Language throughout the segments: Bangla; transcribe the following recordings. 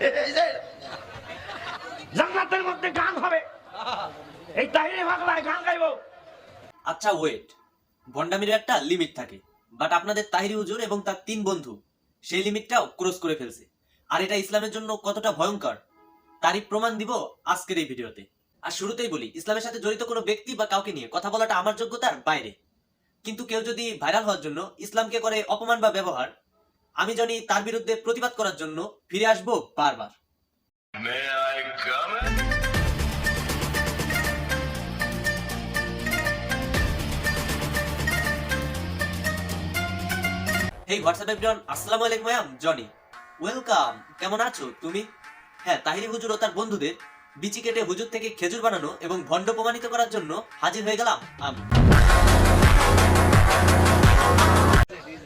এই যে জান্নাতের মধ্যে গান হবে, এই তাহিরি পাগলায় গান গাইবো। আচ্ছা ওয়েট, ভন্ডামির একটা লিমিট থাকে, বাট আপনাদের তাহিরি হুজুর এবং তার 3 বন্ধু সেই লিমিটটাও ক্রস করে ফেলছে। আর এটা ইসলামের জন্য কতটা ভয়ঙ্কর তারই প্রমাণ দিব আজকের এই ভিডিওতে। আর শুরুতেই বলি, ইসলামের সাথে জড়িত কোনো ব্যক্তি বা কাউকে নিয়ে কথা বলাটা আমার যোগ্যতার বাইরে, কিন্তু কেউ যদি ভাইরাল হওয়ার জন্য ইসলামকে করে অপমান বা ব্যবহার, আমি জানি তার বিরুদ্ধে প্রতিবাদ করার জন্য ফিরে আসবো বারবার। হেই হোয়াটসঅ্যাপ এভরিওয়ান, আসসালামু আলাইকুম, আই এম জনি, ওয়েলকাম। কেমন আছো তুমি? হ্যাঁ, তাহিরি হুজুর ও তার বন্ধুদের বিচি কেটে হুজুর থেকে খেজুর বানানো এবং ভণ্ড প্রমাণিত করার জন্য হাজির হয়ে গেলাম আমি।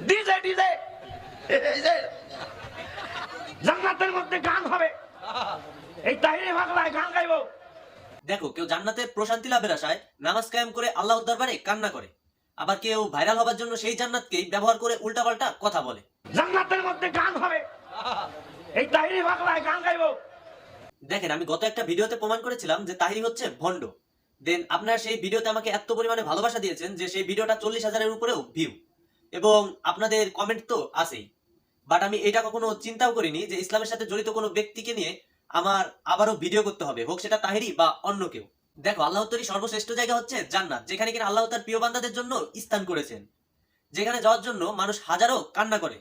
ডিজে ডিজে এই যে জান্নাতের মধ্যে গান হবে, এই তাহিরি পাগলায় গান গাইবো। দেখো, কেউ জান্নাতের প্রশান্তি লাভের আশায় নামাজ কায়েম করে আল্লাহর দরবারে কান্না করে, আবার কেউ ভাইরাল হবার জন্য সেই জান্নাতকেই ব্যবহার করে উল্টাপাল্টা কথা বলে। জান্নাতের মধ্যে গান হবে, এই তাহিরি পাগলায় গান গাইবো। দেখেন, আমি গত একটা ভিডিওতে প্রমাণ করেছিলাম যে তাহিরি হচ্ছে ভণ্ড। দেন আপনারা সেই ভিডিওতে আমাকে এত পরিমাণে ভালোবাসা দিয়েছেন যে সেই ভিডিওটা 40,000-এর উপরেও ভিউ, এবং আপনাদের কমেন্ট তো আছেই। বাট আমি এটা কখনো চিন্তাও করিনি যে ইসলামের সাথে জড়িত কোনো ব্যক্তিকে নিয়ে আমার আবারও ভিডিও করতে হবে, হোক সেটা তাহিরি বা অন্য কেউ। দেখো, আল্লাহর তৈরি সর্বশ্রেষ্ঠ জায়গা হচ্ছে জান্নাত, যেখানে কিনা আল্লাহ তার প্রিয় বান্দাদের জন্য স্থান করেছেন, যেখানে যাওয়ার জন্য মানুষ হাজারো কান্না করে।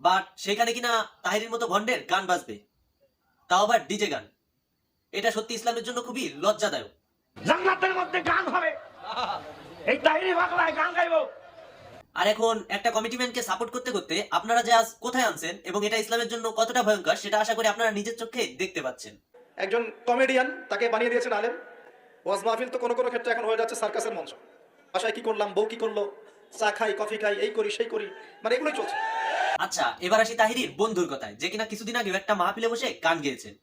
বাট সেখানে কিনা তাহিরির মতো ভণ্ডের গান বাজবে, তাও আবার ডিজে গান। এটা সত্যি ইসলামের জন্য খুবই লজ্জাদায়ক। জান্নাতের মধ্যে গান হবে, এই তাহিরি পাগলায় গান গাইবো। আর এখন একটা কমিটিম্যানকে সাপোর্ট করতে করতে আপনারা যে আজ কোথায় আনছেন এবং এটা ইসলামের জন্য কতটা ভয়ঙ্কর সেটা আশা করি আপনারা নিজের চোখে দেখতে পাচ্ছেন। একজন কমেডিয়ান, তাকে বানিয়ে দিয়েছেন আলেম। ওয়াজ মাহফিল তো কোনো কোনো ক্ষেত্রে এখন হয়ে যাচ্ছে সার্কাসের মঞ্চ। বাসায় কি করলাম, বউ কি করলো, চা খাই, কফি খাই, এই করি সেই করি, মানে এগুলোই চলছে। আচ্ছা, এবার আসি তাহিরির বন্ধুর কথায়, যে কিনা কিছুদিন আগে একটা মাহফিলে বসে গান গেয়েছেন।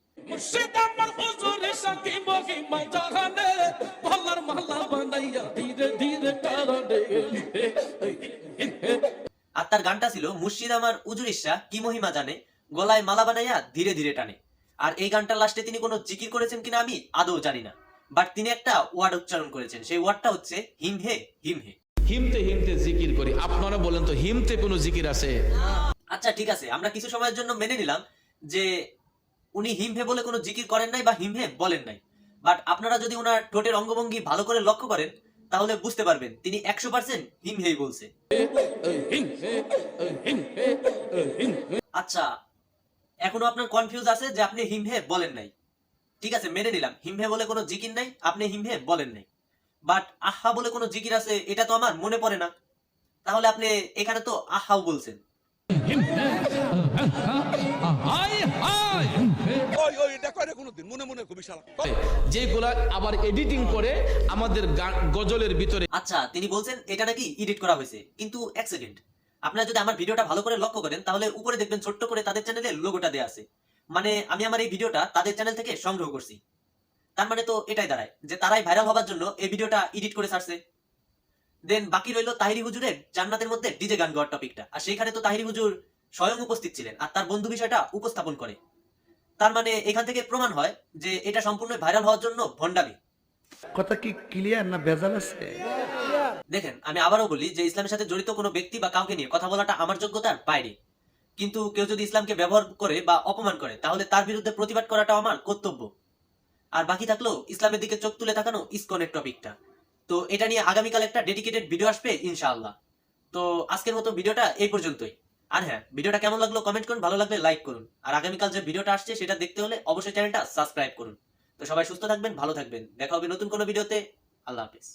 আর তার গানটা ছিল মুর্শিদ আমার উজুরিশা কি মহিমা জানে, গলায় মালা বানাইয়া ধীরে ধীরে টানে। আর এই গানটার লাস্টে তিনি কোনো জিকির করেছেন কিনা আমি আদৌ জানি না, বাট তিনি একটা ওয়ার্ড উচ্চারণ করেছেন, সেই ওয়ার্ডটা হচ্ছে হিম হে হিম হে। হিমতে হিমতে জিকির করি। আপনারা বলেন তো, হিমতে কোনো জিকির আছে? আচ্ছা ঠিক আছে, আমরা কিছু সময়ের জন্য মেনে নিলাম যে উনি হিম হে বলে কোনো জিকির করেন নাই বা হিম হে বলেন নাই, বাট আপনারা যদি ওনার ঠোঁটের অঙ্গভঙ্গি ভালো করে লক্ষ্য করেন তাহলে বুঝতে পারবেন তিনি 100% হিম হেই বলছে। আচ্ছা, এখনো আপনার কনফিউজ আছে যে আপনি হিম হে বলেন নাই। ঠিক আছে, মেনে নিলাম হিম হে বলে কোনো জিকির নাই, আপনি হিম হে বলেন নাই, বাট আহা বলে কোনো জিকির আছে এটা তো আমার মনে পড়ে না। তাহলে আপনি এখানে তো আহাও বলছেন। যেগুলা আবার এডিটিং করে আমাদের গজলের ভিতরে। আচ্ছা, তিনি বলছেন এটা নাকি এডিট করা হয়েছে, কিন্তু এক সেকেন্ড, আপনারা যদি আমার ভিডিওটা ভালো করে লক্ষ্য করেন তাহলে উপরে দেখবেন ছোট্ট করে তাদের চ্যানেলে লোগোটা দেয়া আছে, মানে আমি আমার এই ভিডিওটা তাদের চ্যানেল থেকে সংগ্রহ করছি। তার মানে তো এটাই দাঁড়ায় যে তারাই ভাইরাল হবার জন্য এই ভিডিওটা এডিট করে ছাড়ছে। দেন বাকি রইল তাহিরি হুজুরের জান্নাতের মধ্যে ডিজে গান গাওয়ার টপিকটা, আর সেখানে তো তাহিরি হুজুর স্বয়ং উপস্থিত ছিলেন আর তার বন্ধু বিষয়টা উপস্থাপন করে। তার মানে এখান থেকে প্রমাণ হয় যে এটা সম্পূর্ণ ভাইরাল হওয়ার জন্য ভণ্ডামি। কথা কি ক্লিয়ার না ভেজাল আছে? দেখেন, আমি আবারও বলি যে ইসলামের সাথে জড়িত কোনো ব্যক্তি বা কাউকে নিয়ে কথা বলাটা আমার যোগ্যতার বাইরে, কিন্তু কেউ যদি ইসলামকে ব্যবহার করে বা অপমান করে তাহলে তার বিরুদ্ধে প্রতিবাদ করাটা আমার কর্তব্য। আর বাকি থাকলো ইসলামের দিকে চোখ তুলে তাকানো ইসকনের টপিকটা, তো এটা নিয়ে আগামীকাল একটা ডেডিকেটেড ভিডিও আসবে ইনশাআল্লাহ। তো আজকের মতো ভিডিওটা এই পর্যন্তই। আর হ্যাঁ, ভিডিওটা কেমন লাগলো কমেন্ট করুন, ভালো লাগলে লাইক করুন, আর আগামীকাল যে ভিডিওটা আসছে সেটা দেখতে হলে অবশ্যই চ্যানেলটা সাবস্ক্রাইব করুন। তো সবাই সুস্থ থাকবেন, ভালো থাকবেন, দেখা হবে নতুন কোনো ভিডিওতে। আল্লাহ হাফেজ।